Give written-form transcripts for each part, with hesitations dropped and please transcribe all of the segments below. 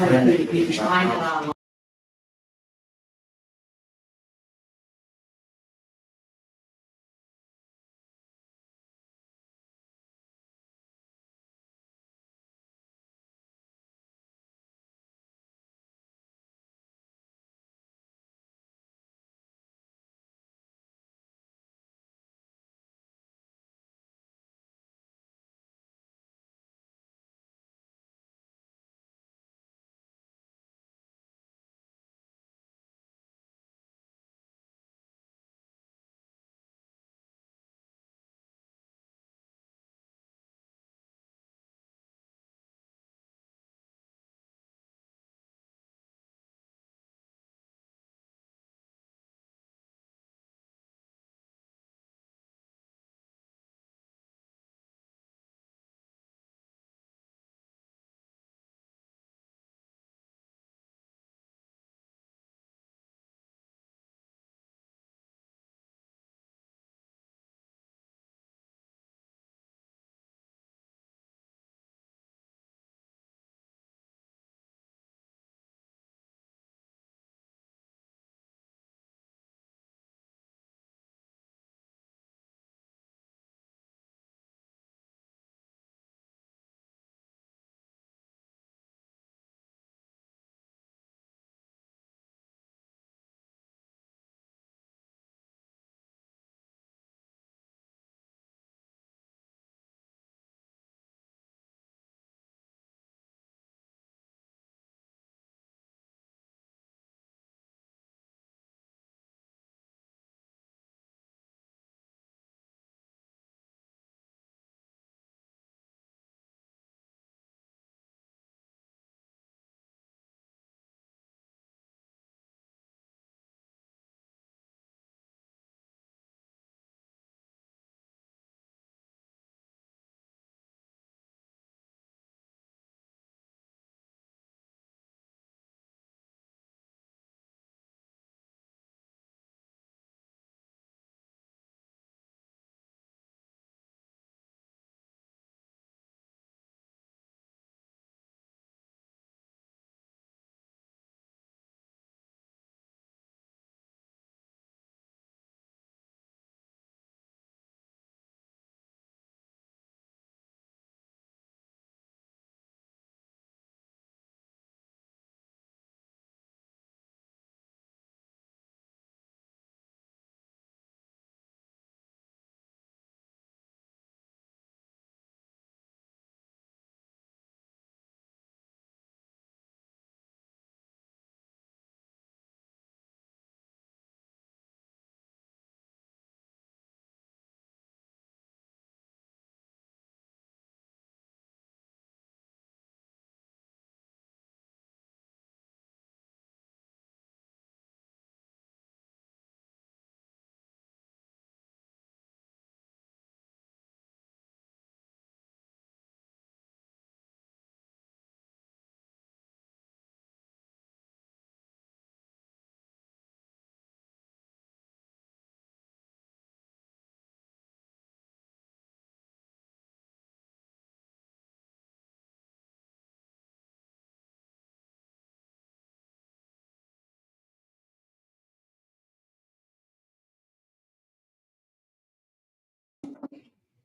You can find it online.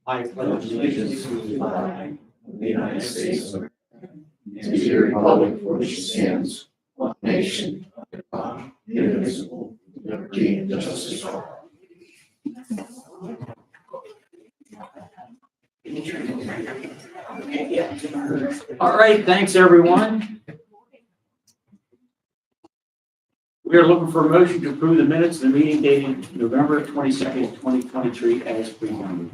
I pledge allegiance to the flag of the United States of America and to the republic for which it stands, one nation, under God, indivisible, with liberty and justice for all. All right, thanks, everyone. We are looking for a motion to approve the minutes of the meeting dated November 22nd, 2023 as presented.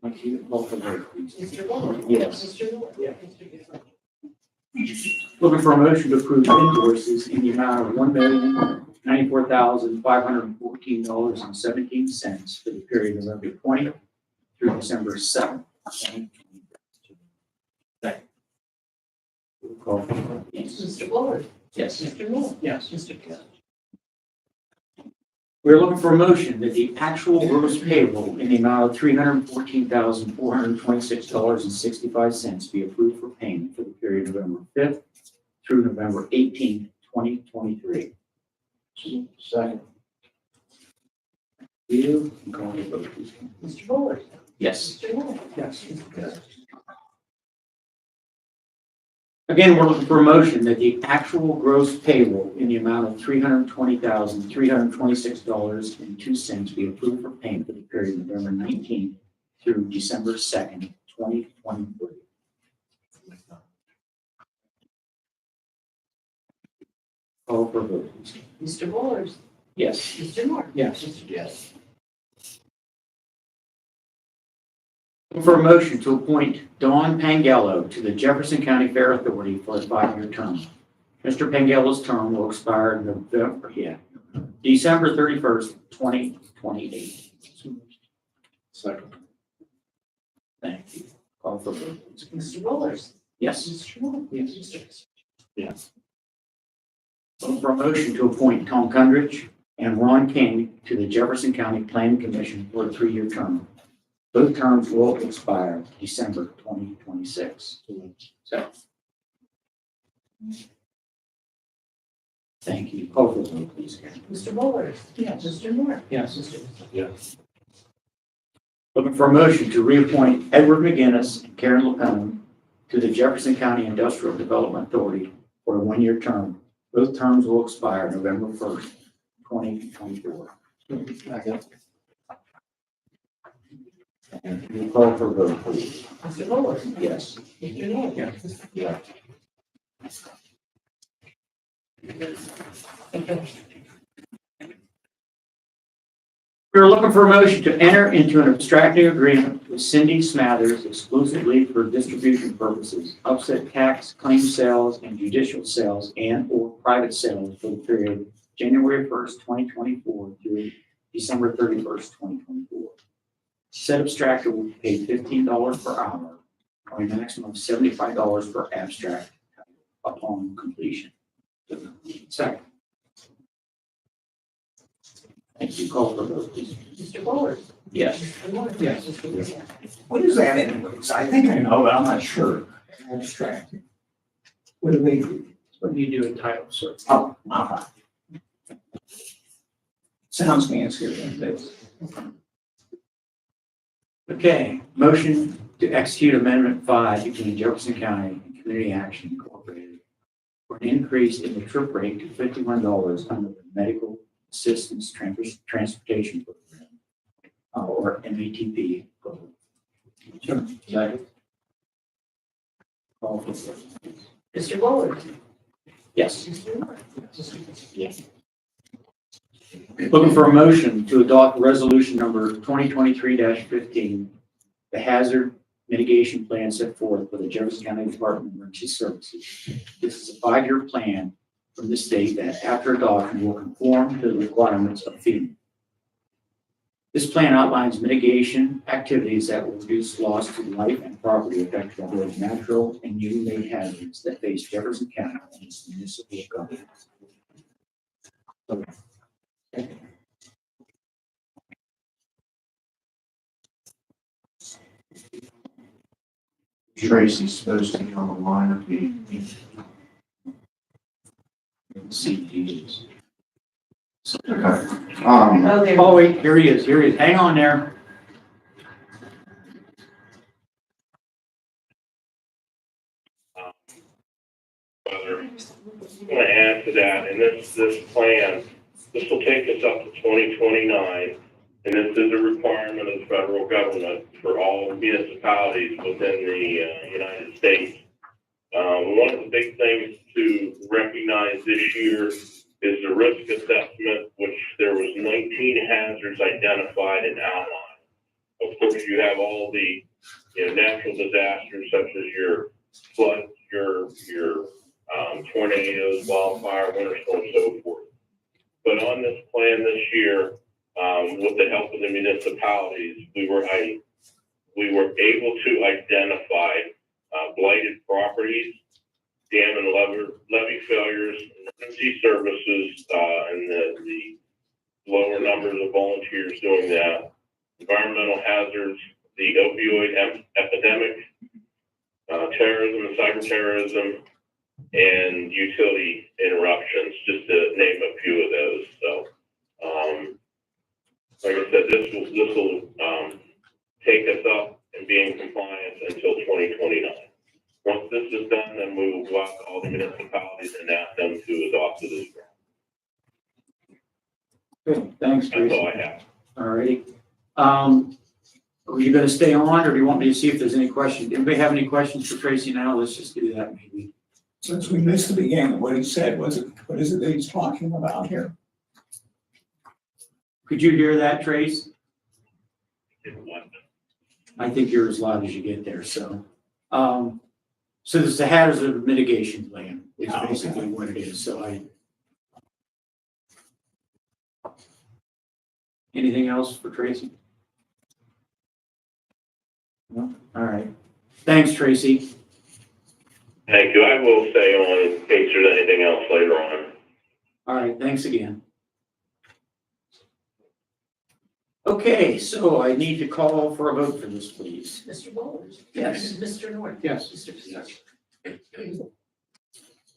Thank you. Call for vote, please. Mr. Wall? Yes. Mr. Miller? Yeah. Looking for a motion to approve invoices in the amount of $1,094,514.17 for the period November 20th through December 7th. Second. Call for vote, please. Mr. Wall? Yes. Mr. Miller? Yes. Mr. Coe? We're looking for a motion that the actual gross payroll in the amount of $314,426.65 be approved for payment for the period November 5th through November 18th, 2023. Second. You can call the vote, please. Mr. Bullard. Yes. Mr. Moore. Yes. Again, we're looking for a motion that the actual gross payroll in the amount of $320,326.02 be approved for payment for the period November 19th through December 2nd, 2023. Call for vote, please. Mr. Bullard. Yes. Mr. Moore. Yes. Mr. Yes. For a motion to appoint Dawn Pangello to the Jefferson County Fair Authority for a 5-year term. Mr. Pangello's term will expire December 31st, 2028. Second. Thank you. Call for vote, please. Mr. Bullard. Yes. Mr. Moore. Yes. Mr. Yes. For a motion to appoint Tom Kundrich and Ron King to the Jefferson County Planning Commission for a 3-year term. Both terms will expire December 2026. So. Thank you. Call for the vote, please. Mr. Bullard. Yes. Mr. Moore. Yes. Mr. Yes. Looking for a motion to reappoint Edward McGinnis and Karen LePenham to the Jefferson County Industrial Development Authority for a 1-year term. Both terms will expire November 1st, 2024. Second. And you call for a vote, please. Mr. Bullard. Yes. Mr. Moore. Yes. Yeah. We're looking for a motion to enter into an abstracting agreement with Cindy Smathers exclusively for distribution purposes, upset tax, claim sales, and judicial sales and/or private sales for the period January 1st, 2024 through December 31st, 2024. Said abstractor will be paid $15 per hour or a maximum of $75 per abstract upon completion. Second. Thank you. Call for vote, please. Mr. Bullard. Yes. Mr. Moore. Yes. Mr. Moore. What is that anyways? I think I know, but I'm not sure. Abstract. What do they do? What do you do in title, sir? Oh, sounds fancy. That's Okay, motion to execute Amendment 5 between Jefferson County and Community Action Incorporated for an increase in the trip rate to $51 under the Medical Assistance Transportation Program, or MATP program. Sure. Second. Call for vote. Mr. Bullard. Yes. Mr. Moore. Yes. Looking for a motion to adopt resolution number 2023-15, the hazard mitigation plan set forth by the Jefferson County Department of Emergency Services. This is a 5-year plan from the state that after adoption will conform to the requirements of FEMA. This plan outlines mitigation activities that will reduce loss to life and property affected by both natural and human-made hazards that face Jefferson County and its municipal government. Tracy's supposed to be on the line of the CDs. Okay. Oh, there. Oh, wait, here he is, here he is. Hang on there. Whether I'm going to add to that, and this plan, this will take us up to 2029, and this is a requirement of the federal government for all municipalities within the United States. One of the big things to recognize this year is the risk assessment, which there was 19 hazards identified and outlined. Of course, you have all the natural disasters such as your floods, your tornadoes, wildfire, winter storm, so forth. But on this plan this year, with the help of the municipalities, we were able to identify blighted properties, dam and levee failures, emergency services, and the lower number years doing that. Environmental hazards, the opioid epidemic, terrorism and cyber terrorism, and utility interruptions, just to name a few of those. So, like I said, this will take us up and be in compliance until 2029. Once this is done, then we will go out to all the municipalities and ask them to adopt it as well. Good, thanks, That's all I Tracy. have. All righty. Are you gonna stay on, or do you want me to see if there's any questions? Anybody have any questions for Tracy now? Let's just do that maybe. Since we missed the beginning of what he said, what is it that he's talking about here? Could you hear that, Trace? In one. I think you're as loud as you get there, so. So this is the hazard mitigation plan, is Oh, okay. basically what it is, so Anything else for Tracy? No? All right. Thanks, Tracy. Thank you. I will stay on in case there's anything else later on. All right, thanks again. Okay, so I need to call for a vote for this, please. Mr. Bowles? Yes. Mr. North? Yes. Mr. Peters?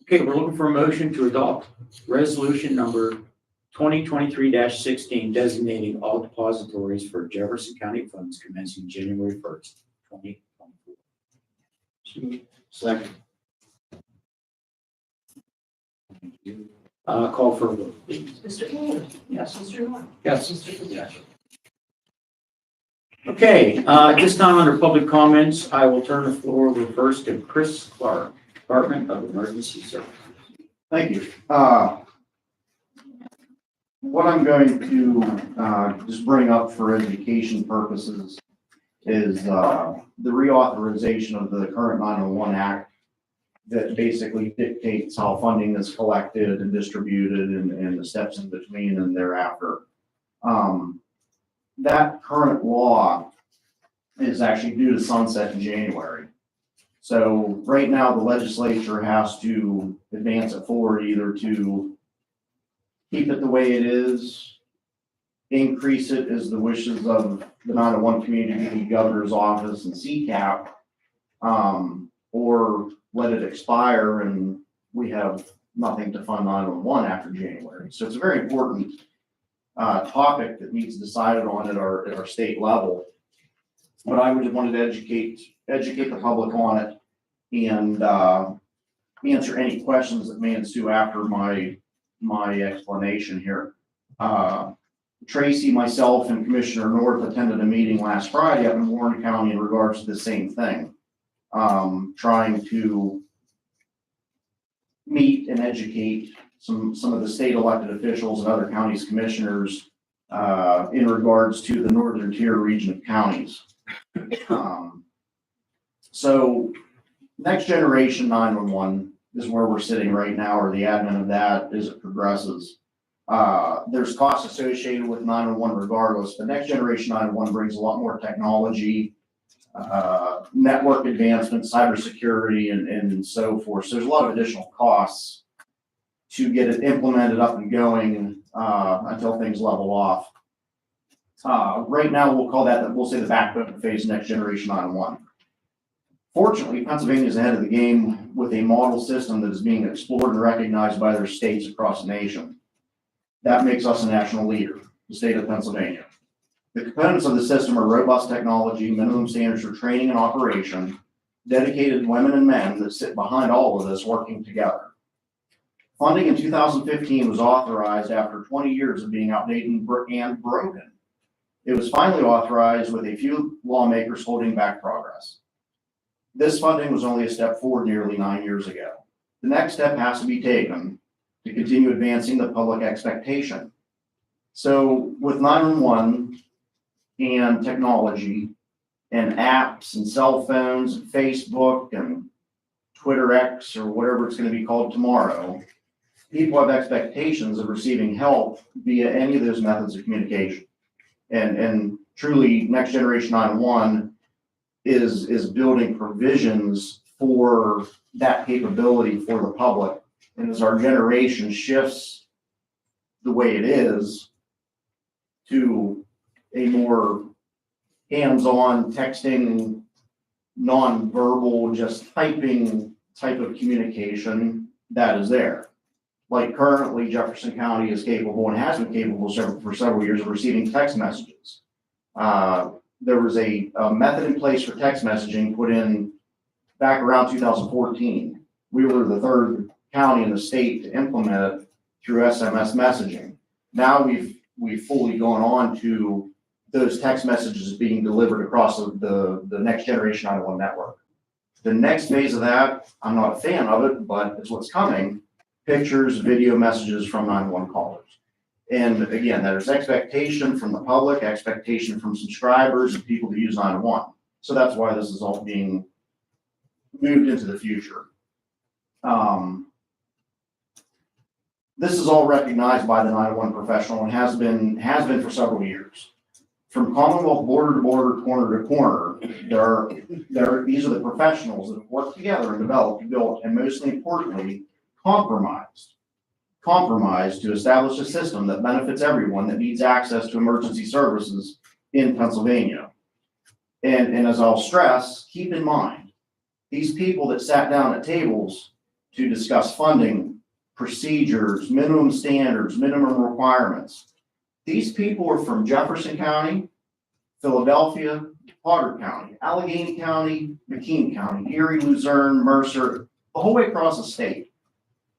Okay, we're looking for a motion to adopt resolution number 2023-16 designating all depositories for Jefferson County funds commencing January 1st, 2024. Second. Call for a vote, please. Mr. Bowles? Yes. Mr. North? Yes. Mr. Peters? Okay, this time under public comments, I will turn the floor over first to Chris Clark, Department of Emergency Services. Thank you. What I'm going to just bring up for education purposes is the reauthorization of the current 901 Act that basically dictates how funding is collected and distributed and the steps in between and thereafter. That current law is actually due to sunset in January. So right now, the legislature has to advance it forward either to keep it the way it is, increase it as the wishes of the 901 Community Governor's Office and CCAP, or let it expire and we have nothing to fund 911 after January. So it's a very important topic that needs decided on at our state level. But I would just wanted to educate the public on it and answer any questions that may ensue after my explanation here. Tracy, myself, and Commissioner North attended a meeting last Friday up in Warren County in regards to the same thing. Trying to meet and educate some of the state elected officials and other counties commissioners in regards to the northern tier region of counties. So next generation 911 is where we're sitting right now, or the admin of that as it progresses. There's costs associated with 911 regardless, but next generation 911 brings a lot more technology, network advancement, cybersecurity, and so forth. So there's a lot of additional costs to get it implemented up and going until things level off. Right now, we'll say the backbone phase next generation 911. Fortunately, Pennsylvania is ahead of the game with a model system that is being explored and recognized by their states across the nation. That makes us a national leader, the state of Pennsylvania. The components of the system are robust technology, minimum standards for training and operation, dedicated women and men that sit behind all of this working together. Funding in 2015 was authorized after 20 years of being outdated and broken. It was finally authorized with a few lawmakers holding back progress. This funding was only a step forward nearly 9 years ago. The next step has to be taken to continue advancing the public expectation. So with 911 and technology and apps and cell phones and Facebook and Twitter X or whatever it's going to be called tomorrow, people have expectations of receiving help via any of those methods of communication. And truly, next generation 911 is building provisions for that capability for the public. And as our generation shifts the way it is to a more hands-on texting, non-verbal, just typing type of communication that is there. Like currently Jefferson County is capable and has been capable for several years of receiving text messages. There was a method in place for text messaging put in back around 2014. We were the third county in the state to implement it through SMS messaging. Now we've fully gone on to those text messages being delivered across the next generation 911 network. The next phase of that, I'm not a fan of it, but it's what's coming. Pictures, video messages from 911 callers. And again, there's expectation from the public, expectation from subscribers and people to use 911. So that's why this is all being moved into the future. This is all recognized by the 911 professional and has been for several years. From Commonwealth border to border, corner to corner, these are the professionals that have worked together and developed, built, and mostly importantly, compromised to establish a system that benefits everyone that needs access to emergency services in Pennsylvania. And as I'll stress, keep in mind, these people that sat down at tables to discuss funding, procedures, minimum standards, minimum requirements, these people are from Jefferson County, Philadelphia, Potter County, Allegheny County, McKean County, Erie, Luzerne, Mercer, the whole way across the state.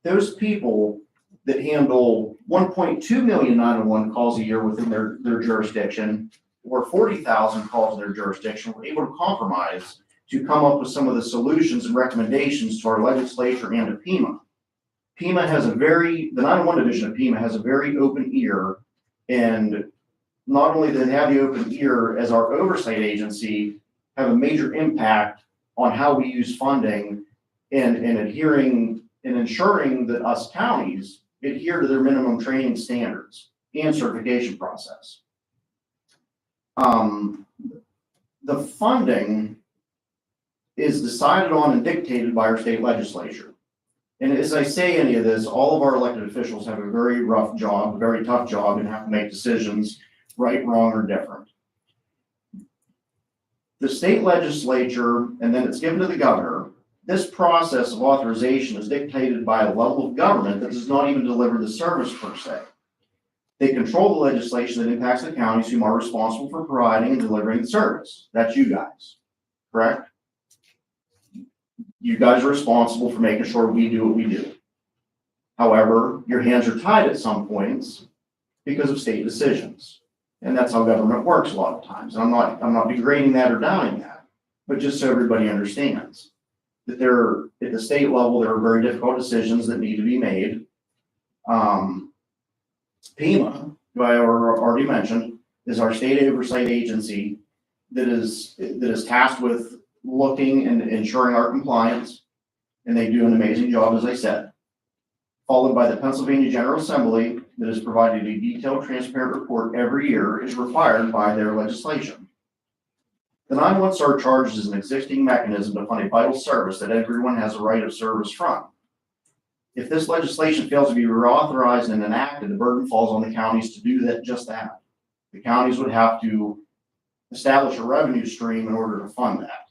Those people that handle 1.2 million 911 calls a year within their jurisdiction, or 40,000 calls in their jurisdiction, were able to compromise to come up with some of the solutions and recommendations to our legislature and to PEMA. The 911 division of PEMA has a very open ear, and not only do they have the open ear as our oversight agency, have a major impact on how we use funding and adhering and ensuring that us counties adhere to their minimum training standards and certification process. The funding is decided on and dictated by our state legislature. And as I say any of this, all of our elected officials have a very rough job, a very tough job, and have to make decisions right, wrong, or different. The state legislature, and then it's given to the governor. This process of authorization is dictated by a level of government that does not even deliver the service per se. They control the legislation that impacts the counties whom are responsible for providing and delivering the service. That's you guys, correct? You guys are responsible for making sure we do what we do. However, your hands are tied at some points because of state decisions. And that's how government works a lot of times. And I'm not degrading that or downing that, but just so everybody understands that at the state level, there are very difficult decisions that need to be made. PEMA, who I already mentioned, is our state oversight agency that is tasked with looking and ensuring our compliance, and they do an amazing job, as I said. Followed by the Pennsylvania General Assembly, that is provided a detailed, transparent report every year, is required by their legislation. The 911 surcharge is an existing mechanism to fund a vital service that everyone has a right of service from. If this legislation fails to be reauthorized and enacted, the burden falls on the counties to do just that. The counties would have to establish a revenue stream in order to fund that.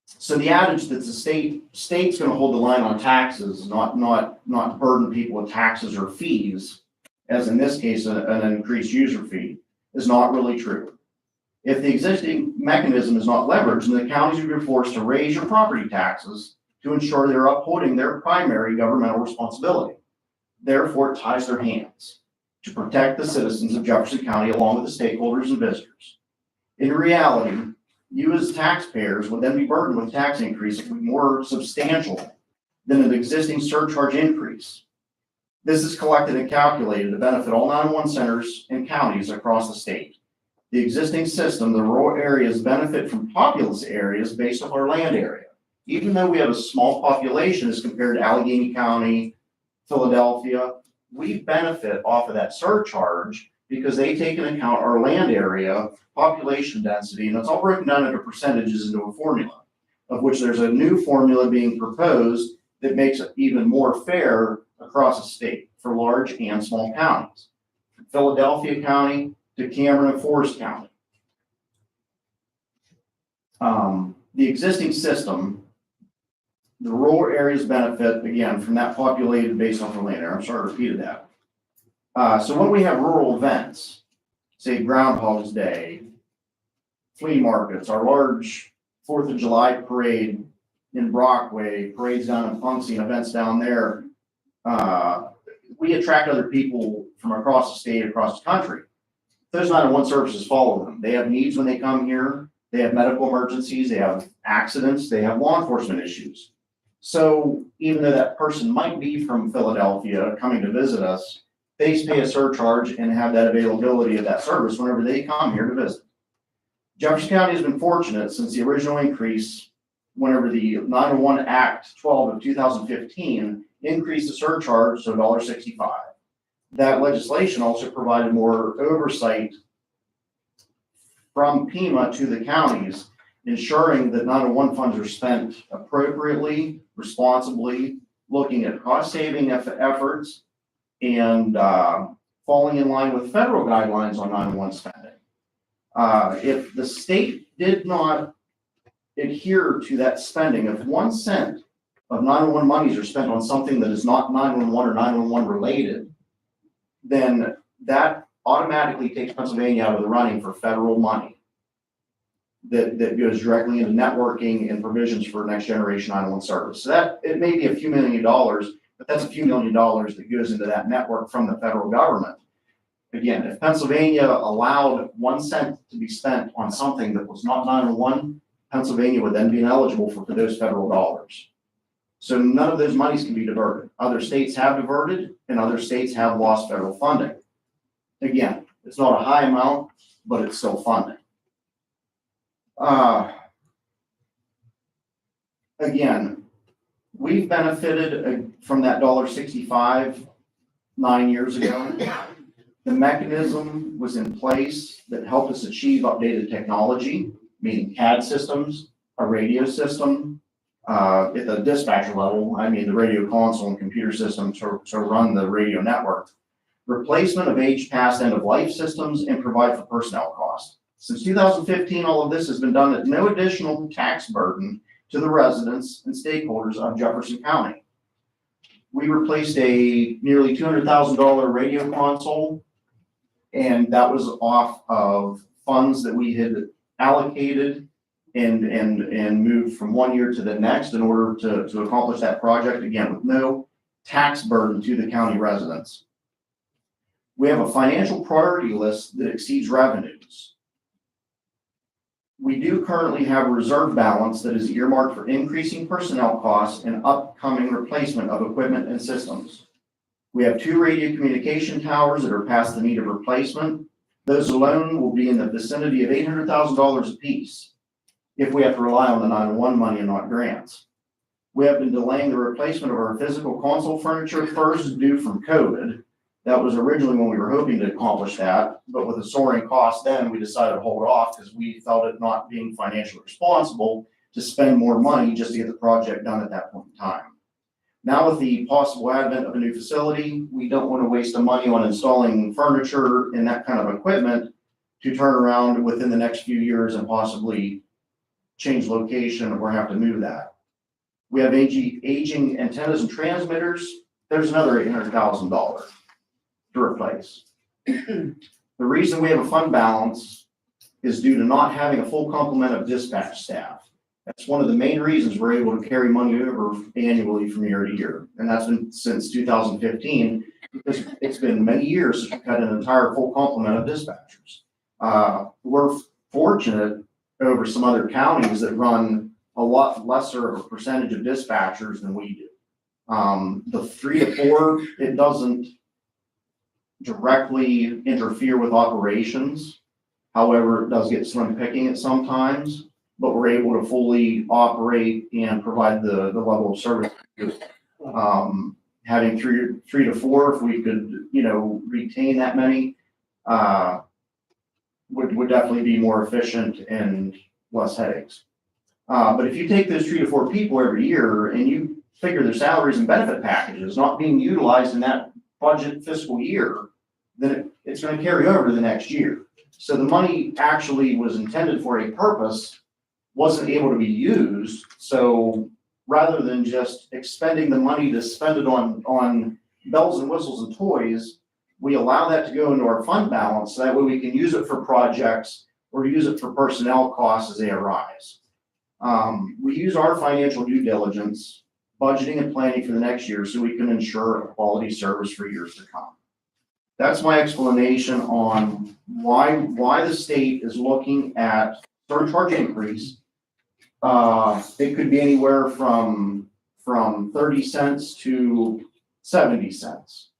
So the adage that the state's going to hold the line on taxes, not burden people with taxes or fees, as in this case an increased user fee, is not really true. If the existing mechanism is not leveraged, then the counties would be forced to raise your property taxes to ensure they're upholding their primary governmental responsibility. Therefore, it ties their hands to protect the citizens of Jefferson County along with the stakeholders and visitors. In reality, you as taxpayers would then be burdened with tax increase that would be more substantial than an existing surcharge increase. This is collected and calculated to benefit all 911 centers and counties across the state. The existing system, the rural areas benefit from populous areas based on our land area. Even though we have a small population as compared to Allegheny County, Philadelphia, we benefit off of that surcharge because they take into account our land area, population density, and it's all broken down into percentages into a formula, of which there's a new formula being proposed that makes it even more fair across the state for large and small counties. Philadelphia County to Cameron and Forest County. The existing system, the rural areas benefit, again, from that populated based on the land area. I'm sorry I repeated that. So when we have rural events, say Groundhog's Day, flea markets, our large 4th of July parade in Brockway, parades down in Punxsutawney, events down there, we attract other people from across the state, across the country. Those 911 services follow them. They have needs when they come here. They have medical emergencies, they have accidents, they have law enforcement issues. So even though that person might be from Philadelphia coming to visit us, they pay a surcharge and have that availability of that service whenever they come here to visit. Jefferson County has been fortunate since the original increase, whenever the 911 Act 12 of 2015 increased the surcharge to $1.65. That legislation also provided more oversight from PEMA to the counties, ensuring that 911 funds are spent appropriately, responsibly, looking at cost-saving efforts, and falling in line with federal guidelines on 911 spending. If the state did not adhere to that spending, if 1 cent of 911 monies are spent on something that is not 911 or 911 related, then that automatically takes Pennsylvania out of the running for federal money that goes directly into networking and provisions for next generation 911 service. So that, it may be a few $1 million, but that's a few $1 million that goes into that network from the federal government. Again, if Pennsylvania allowed 1 cent to be spent on something that was not 911, Pennsylvania would then be ineligible for those federal dollars. So none of those monies can be diverted. Other states have diverted and other states have lost federal funding. Again, it's not a high amount, but it's still funding. Again, we've benefited from that $1.65 9 years ago. The mechanism was in place that helped us achieve updated technology, meaning CAD systems, a radio system, at the dispatcher level, I mean the radio console and computer system to run the radio network. Replacement of age past end of life systems and provide for personnel costs. Since 2015, all of this has been done at no additional tax burden to the residents and stakeholders of Jefferson County. We replaced a nearly $200,000 radio console, and that was off of funds that we had allocated and moved from 1 year to the next in order to accomplish that project, again, with no tax burden to the county residents. We have a financial priority list that exceeds revenues. We do currently have a reserve balance that is earmarked for increasing personnel costs and upcoming replacement of equipment and systems. We have 2 radio communication towers that are past the need of replacement. Those alone will be in the vicinity of $800,000 apiece if we have to rely on the 911 money and not grants. We have been delaying the replacement of our physical console furniture first due from COVID. That was originally when we were hoping to accomplish that, but with the soaring cost then, we decided to hold off because we felt it not being financially responsible to spend more money just to get the project done at that point in time. Now with the possible advent of a new facility, we don't want to waste the money on installing furniture and that kind of equipment to turn around within the next few years and possibly change location or have to move that. We have aging antennas and transmitters. There's another $800,000 to replace. The reason we have a fund balance is due to not having a full complement of dispatch staff. That's one of the main reasons we're able to carry money over annually from year to year. And that's been since 2015, because it's been many years since we've had an entire full complement of dispatchers. We're fortunate over some other counties that run a lot lesser of a percentage of dispatchers than we do. The 3 to 4, it doesn't directly interfere with operations. However, it does get slim picking at some times, but we're able to fully operate and provide the level of service. Having three to 4, if we could, retain that many, would definitely be more efficient and less headaches. But if you take those 3 to 4 people every year and you figure their salaries and benefit packages not being utilized in that budget fiscal year, then it it's gonna carry over to the next year. So the money actually was intended for a purpose, wasn't able to be used. So rather than just expending the money to spend it on bells and whistles and toys, we allow that to go into our fund balance, so that way we can use it for projects or use it for personnel costs as they arise. We use our financial due diligence, budgeting and planning for the next year so we can ensure a quality service for years to come. That's my explanation on why the state is looking at surcharge increase. It could be anywhere from 30 cents to 70 cents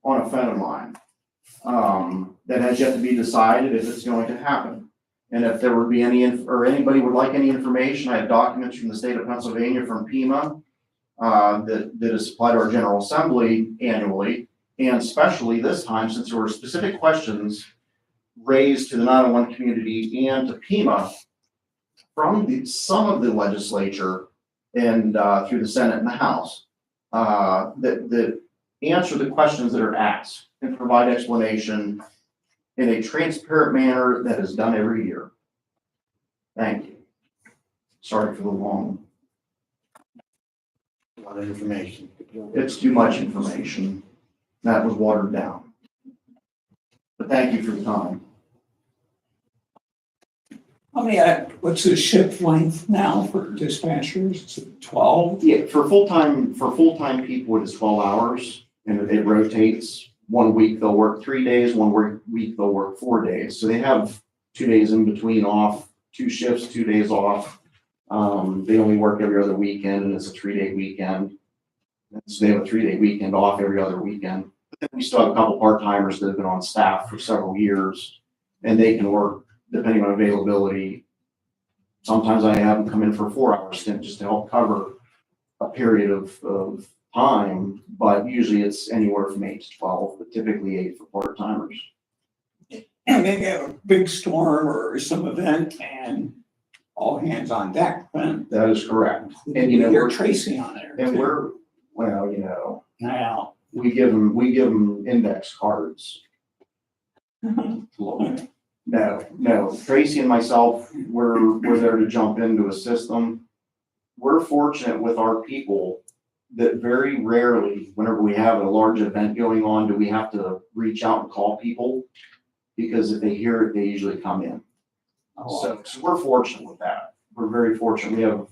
on a phone line. That has yet to be decided if it's going to happen. And if there would be or anybody would like any information, I have documents from the state of Pennsylvania from PEMA that is supplied to our General Assembly annually, and especially this time, since there were specific questions raised to the 911 community and to PEMA from some of the legislature and through the Senate and the House that answer the questions that are asked and provide explanation in a transparent manner that is done every year. Thank you. Sorry for the long. A lot of information. It's too much information. That was watered down. But thank you for the time. What's the shift length now for dispatchers? Is it 12? Yeah, for full-time people, it is 12 hours and it rotates. 1 week they'll work 3 days, 1 week they'll work 4 days. So they have 2 days in between off, 2 shifts, 2 days off. They only work every other weekend and it's a 3-day weekend. So they have a 3-day weekend off every other weekend. But then we still have a couple part-timers that have been on staff for several years and they can work depending on availability. Sometimes I have them come in for a 4-hour stint just to help cover a period of time, but usually it's anywhere from 8 to 12, but typically 8 for part-timers. And they have a big storm or some event and all hands on deck then. That is correct. And you know, You're Tracy on there. and too. now we give them index cards. No, Tracy and myself, we're there to jump in to assist them. We're fortunate with our people that very rarely, whenever we have a large event going on, do we have to reach out and call people, because if they hear it, they usually come in. So we're fortunate with that. We're very fortunate.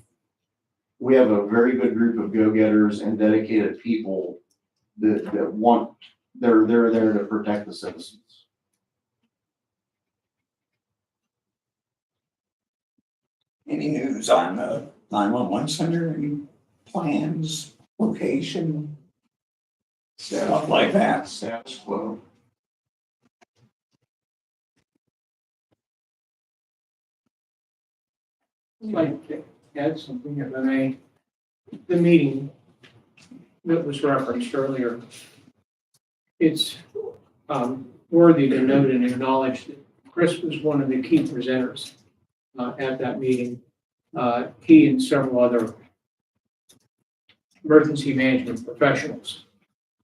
We have a very good group of go-getters and dedicated people that they're there to protect the citizens. Any news on the 911 center, any plans, location, stuff like that? Status quo. I'd like to add something, if I may. The meeting that was referenced earlier, it's worthy to note and acknowledge that Chris was one of the key presenters at that meeting. He and several other emergency management professionals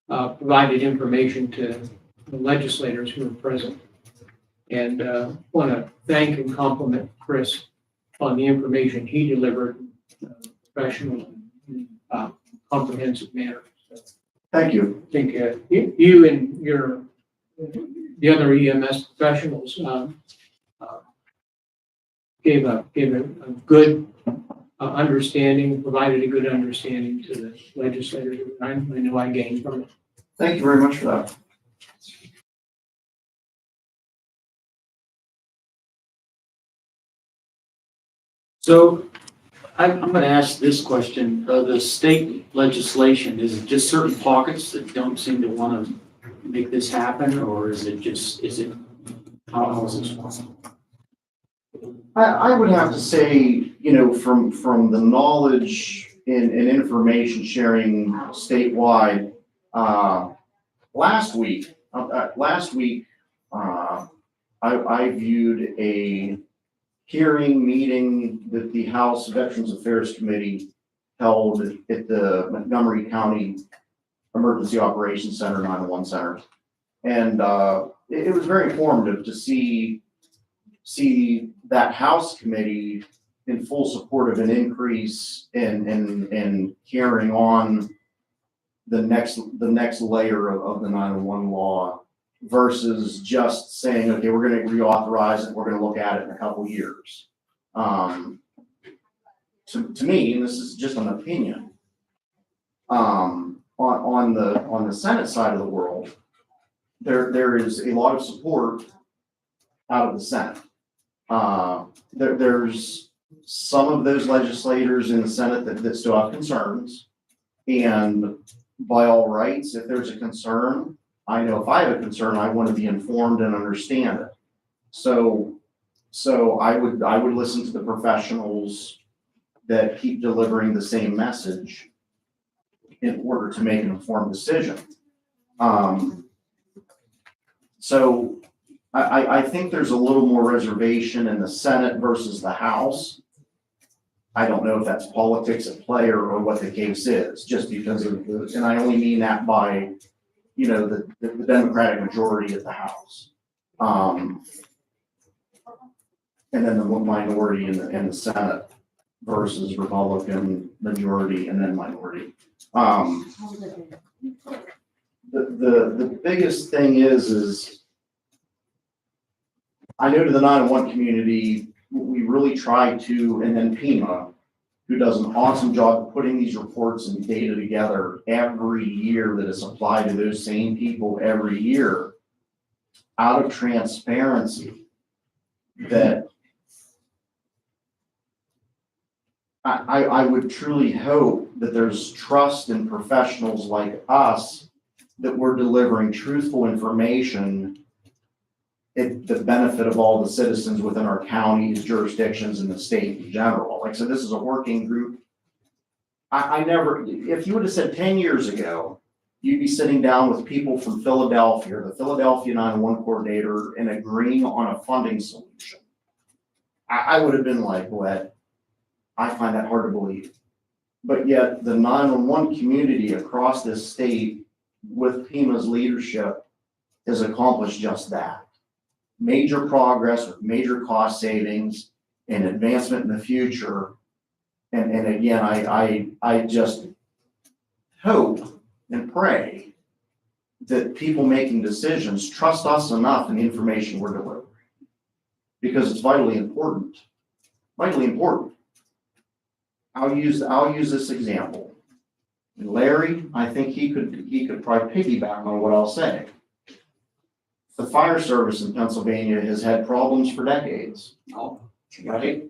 provided information to the legislators who were present. And want to thank and compliment Chris on the information he delivered, professional and comprehensive manner. So Thank you. I think you and the other EMS professionals gave a good understanding, provided a good understanding to the legislators. I know I gained from it. Thank you very much for that. So I'm going to ask this question. The state legislation, is it just certain pockets that don't seem to want to make this happen, or is it how is this possible? I would have to say, from the knowledge and information sharing statewide, last week, I viewed a meeting that the House Veterans Affairs Committee held at the Montgomery County Emergency Operations Center, 911 Center. And it was very informative to see that House committee in full support of an increase in carrying on the next layer of the 911 law versus just saying, okay, we're going to reauthorize it, we're going to look at it in a couple years. To me, and this is just an opinion, on the Senate side of the world, there is a lot of support out of the Senate. There's some of those legislators in the Senate that still have concerns, and by all rights, if there's a concern, I know if I have a concern, I want to be informed and understand it. So I would listen to the professionals that keep delivering the same message in order to make an informed decision. So I think there's a little more reservation in the Senate versus the House. I don't know if that's politics at play or what the case is, just because of and I only mean that by, the Democratic majority at the House. And then the minority in the Senate versus Republican majority and then minority. The biggest thing is I know to the 911 community, we really try to, and then PEMA, who does an awesome job of putting these reports and data together every year that is applied to those same people every year out of transparency, that I would truly hope that there's trust in professionals like us that we're delivering truthful information at the benefit of all the citizens within our counties, jurisdictions, and the state in general. Like I said, this is a working group. I never, if you would have said 10 years ago, you'd be sitting down with people from Philadelphia, the Philadelphia 911 coordinator, and agreeing on a funding solution. I would have been like, what? I find that hard to believe. But yet the 911 community across this state with PEMA's leadership has accomplished just that. Major progress with major cost savings and advancement in the future. And again, I just hope and pray that people making decisions trust us enough in the information we're delivering, because it's vitally important. Vitally important. I'll use this example. Larry, I think he could probably piggyback on what I'll say. The fire service in Pennsylvania has had problems for decades, right?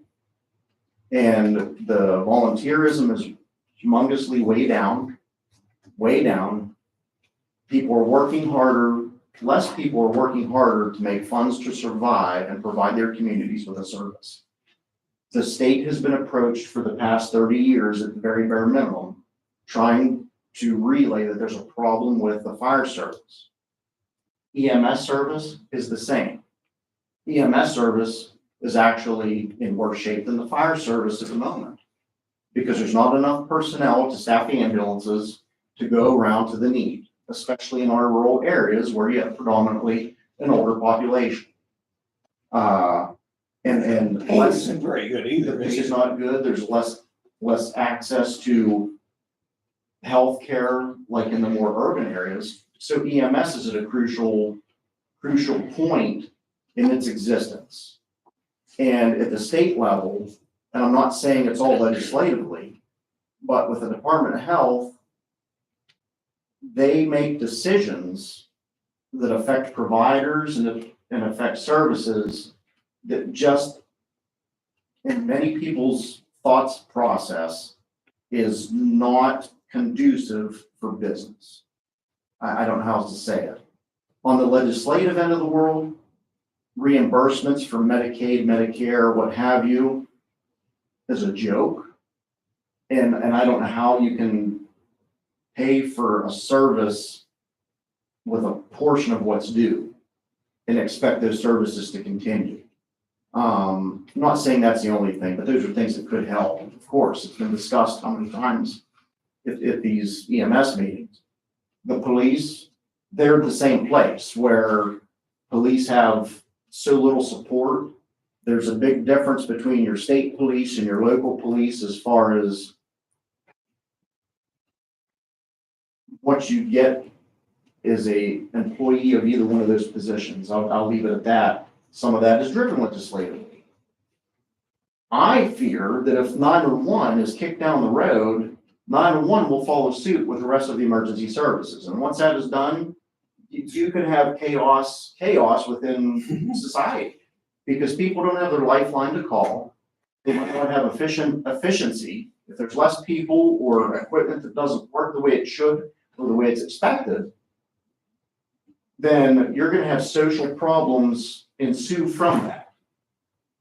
And the volunteerism is humongously way down. People are working harder, less people are working harder to make funds to survive and provide their communities with a service. The state has been approached for the past 30 years at the very bare minimum, trying to relay that there's a problem with the fire service. EMS service is the same. EMS service is actually in worse shape than the fire service at the moment, because there's not enough personnel to staff the ambulances to go around to the need, especially in our rural areas where you have predominantly an older population. And This isn't very good either. this is not good. There's less access to healthcare like in the more urban areas. So EMS is at a crucial point in its existence. And at the state level, and I'm not saying it's all legislatively, but with the Department of Health, they make decisions that affect providers and affect services that just, in many people's thoughts process, is not conducive for business. I don't know how else to say it. On the legislative end of the world, reimbursements for Medicaid, Medicare, what have you, is a joke. And I don't know how you can pay for a service with a portion of what's due and expect those services to continue. I'm not saying that's the only thing, but those are things that could help. Of course, it's been discussed how many times at these EMS meetings. The police, they're the same place where police have so little support. There's a big difference between your state police and your local police as far as what you get as a employee of either one of those positions. I'll leave it at that. Some of that is driven legislatively. I fear that if 911 is kicked down the road, 911 will follow suit with the rest of the emergency services. And once that is done, you could have chaos within society because people don't have their lifeline to call. They might not have efficiency. If there's less people or equipment that doesn't work the way it should or the way it's expected, then you're going to have social problems ensue from that.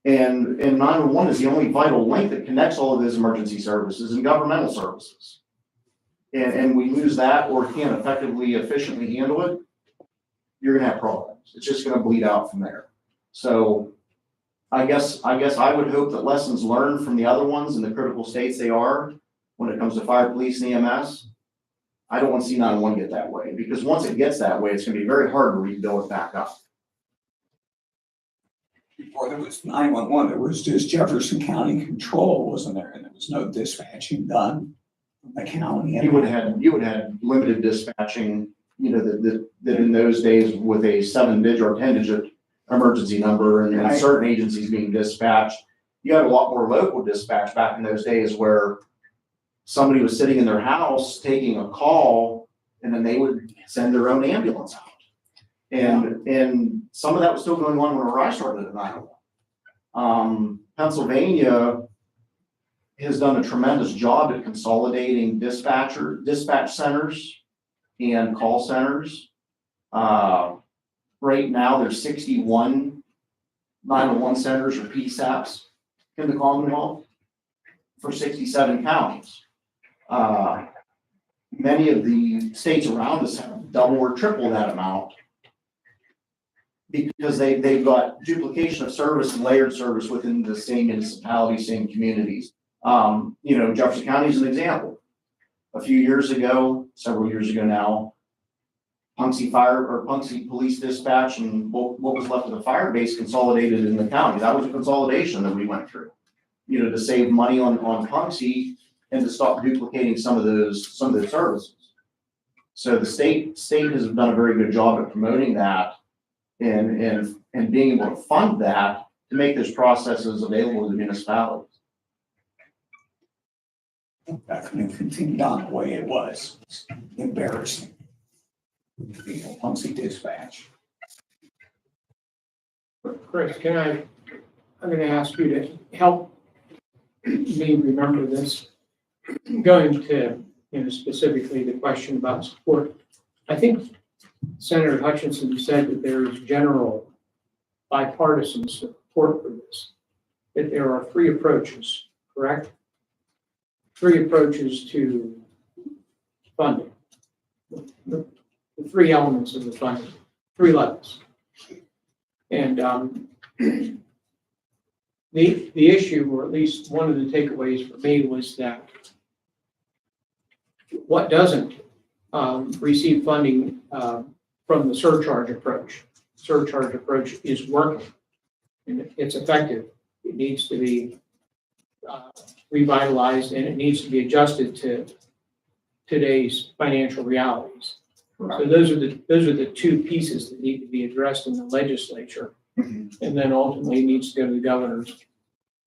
And 911 is the only vital link that connects all of those emergency services and governmental services. And we lose that or can't effectively, efficiently handle it, you're going to have problems. It's just going to bleed out from there. So I guess I would hope that lessons learned from the other ones in the critical states they are when it comes to fire, police, and EMS. I don't want to see 911 get that way because once it gets that way, it's going to be very hard to rebuild it back up. Before there was 911, there was just Jefferson County control, wasn't there? And there was no dispatching done from the county. You would have had limited dispatching, that in those days with a 7-digit or 10-digit emergency number and Right. certain agencies being dispatched. You had a lot more local dispatch back in those days where somebody was sitting in their house taking a call and then they would send their own ambulance out. And some of that was still going on when I started at 911. Pennsylvania has done a tremendous job at consolidating dispatch centers and call centers. Right now, there's 61 911 centers or PSAPs in the Commonwealth for 67 counties. Many of the states around us have double or triple that amount because they've got duplication of service and layered service within the same municipality, same communities. Jefferson County is an example. A few years ago, several years ago now, Punxsutawney Police Dispatch and what was left of the fire base consolidated in the county. That was a consolidation that we went through, to save money on Punxsutawney and to stop duplicating some of those services. So the state has done a very good job at promoting that and being able to fund that to make those processes available to the municipalities. That could have continued on the way it was. It's embarrassing. Punxsutawney dispatch. Chris, I'm going to ask you to help me remember this. Going to, specifically the question about support. I think Senator Hutchinson said that there is general bipartisan support for this, that there are 3 approaches, correct? 3 approaches to funding. The 3 elements of the funding, 3 levels. And the issue, or at least one of the takeaways for me, was that what doesn't receive funding from the surcharge approach. Surcharge approach is working and it's effective. It needs to be revitalized and it needs to be adjusted to today's financial realities. Right. So those are the 2 pieces that need to be addressed in the legislature, and then ultimately needs to go to the governor's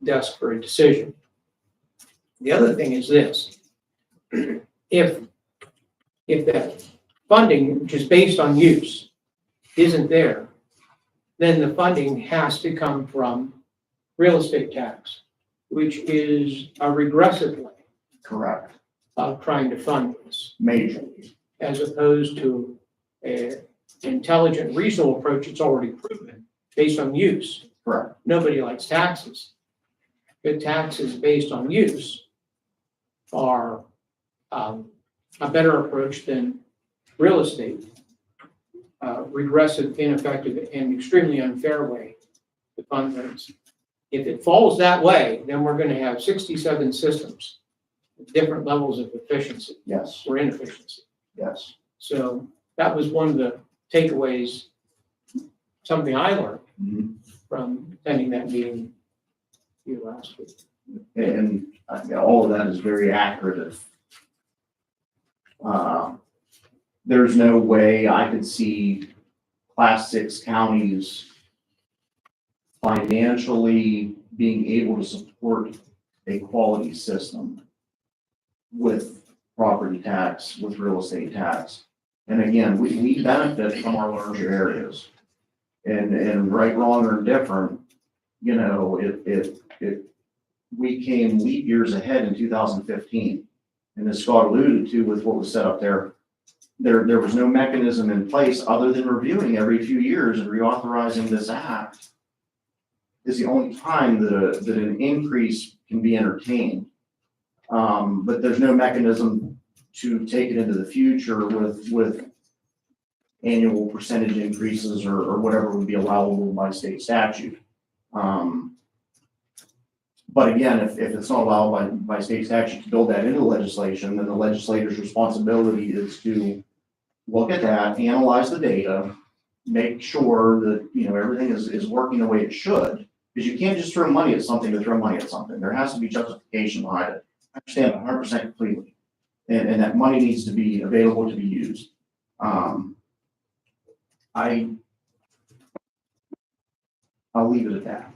desk for a decision. The other thing is this: if that funding, which is based on use, isn't there, then the funding has to come from real estate tax, which is a regressive way Correct. of trying to fund this, Majorly. as opposed to an intelligent, reasonable approach. It's already proven based on use. Correct. Nobody likes taxes. But taxes based on use are a better approach than real estate, regressive, ineffective, and extremely unfair way to fund things. If it falls that way, then we're going to have 67 systems with different levels of efficiency Yes. or inefficiency. Yes. So that was one of the takeaways something I learned Mhm. from attending that meeting here last week. And all of that is very accurate. There's no way I could see class 6 counties financially being able to support a quality system with property tax, with real estate tax. And again, we benefit from our larger areas. And right, wrong, or indifferent, you know, we came leap years ahead in 2015. And as Scott alluded to with what was set up there was no mechanism in place other than reviewing every few years and reauthorizing this act is the only time that an increase can be entertained. But there's no mechanism to take it into the future with annual percentage increases or whatever would be allowable by state statute. But again, if it's not allowed by state statute to build that into legislation, then the legislator's responsibility is to look at that, analyze the data, make sure that, you know, everything is working the way it should. Because you can't just throw money at something to throw money at something. There has to be justification behind it. I understand 100% completely. And that money needs to be available to be used. I'll leave it at that.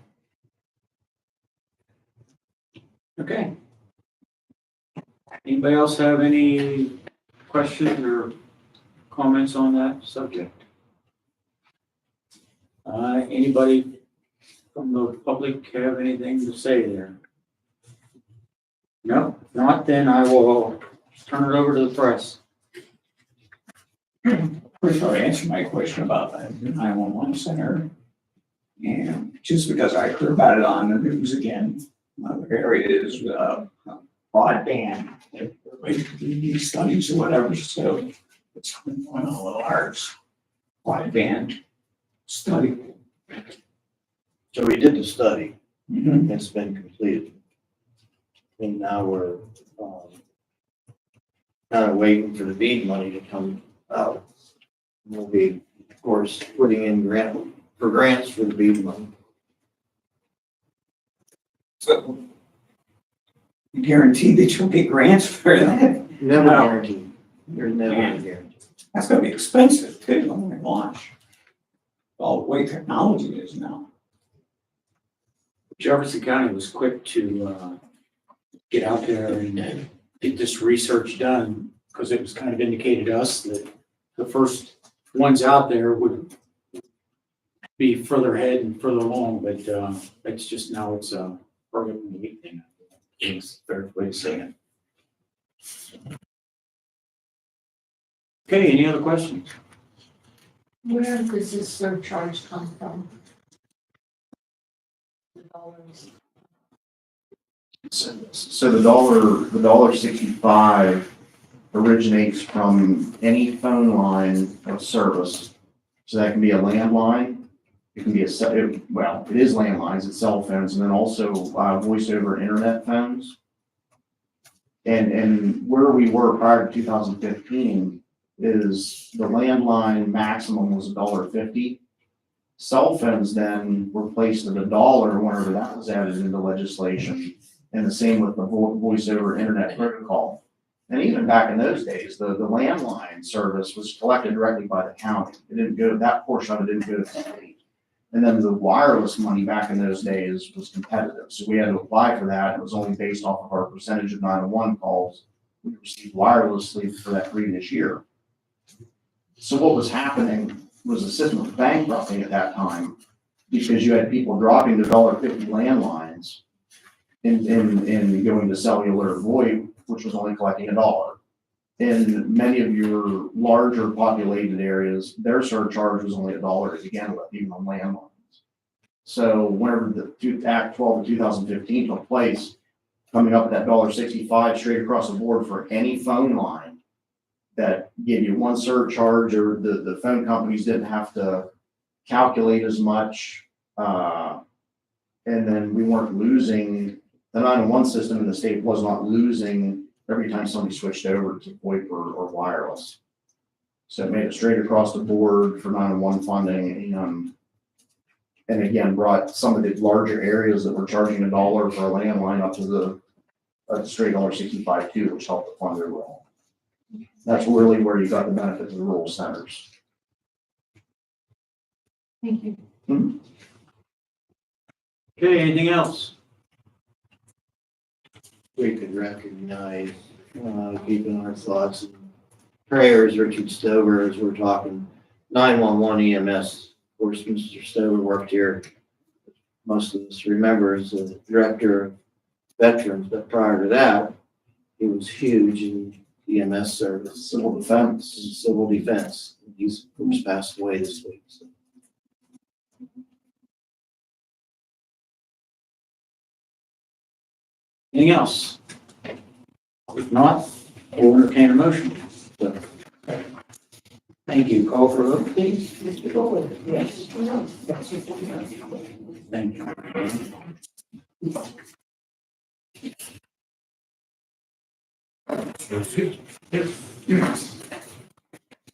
Okay. Anybody else have any questions or comments on that subject? Anybody from the public have anything to say there? No, if not, then I will turn it over to the press. First, I'll answer my question about the 911 center. And just because I heard about it on the news again, other areas, broadband, related to these studies or whatever, so it's going on a little arts broadband study. So we did the study, Mhm. it's been completed. And now we're, kind of waiting for the BEAD money to come out. We'll be, of course, putting in grants for the BEAD money. So you guarantee that you'll get grants for that? Never No. guaranteed, there's never a guarantee. That's gonna be expensive too, when we launch. All the way technology is now. Jefferson County was quick to get out there and get this research done, because it was kind of indicated to us that the first ones out there would be further ahead and further along, but it's just now it's a program week thing. It's a fair way to say it. Okay, any other questions? Where does this surcharge come from? The dollars. So the $1.65 originates from any phone line of service. So that can be a landline, it can be it is landlines, it's cell phones, and then also voice over internet phones. And where we were prior to 2015 is the landline maximum was $1.50. Cell phones then were placed at $1 whenever that was added into legislation. And the same with the voice over internet protocol. And even back in those days, the landline service was collected directly by the county. It didn't go, that portion of it didn't go to the state. And then the wireless money back in those days was competitive. So we had to apply for that. It was only based off of our percentage of 911 calls we received wirelessly for that previous year. So what was happening was the system was bankrupting at that time because you had people dropping their $1.50 landlines and going to cellular VoIP, which was only collecting $1. In many of your larger populated areas, their surcharge was only $1 to begin with, even on landlines. So whenever the Act 12 of 2015 took place, coming up at that $1.65 straight across the board for any phone line that gave you one surcharge, or the phone companies didn't have to calculate as much, and then we weren't losing, the 911 system in the state was not losing every time somebody switched over to VoIP or wireless. So it made it straight across the board for 911 funding, and And again, brought some of the larger areas that were charging $1 for a landline up to the straight $1.65 too, which helped to fund their role. That's really where you got the benefit of the rural centers. Thank you. Okay, anything else? We could recognize, keeping our thoughts and prayers, Richard Stover, as we're talking 911 EMS. Of course, Mr. Stover worked here, most of us remember, as the director of veterans, but prior to that, he was huge in EMS service, Civil defense. and civil defense. He's, of course, passed away this week, so. Anything else? If not, we'll entertain a motion. So, thank you. Call for a vote, please. Mr. Fuller? Yes. Thank you.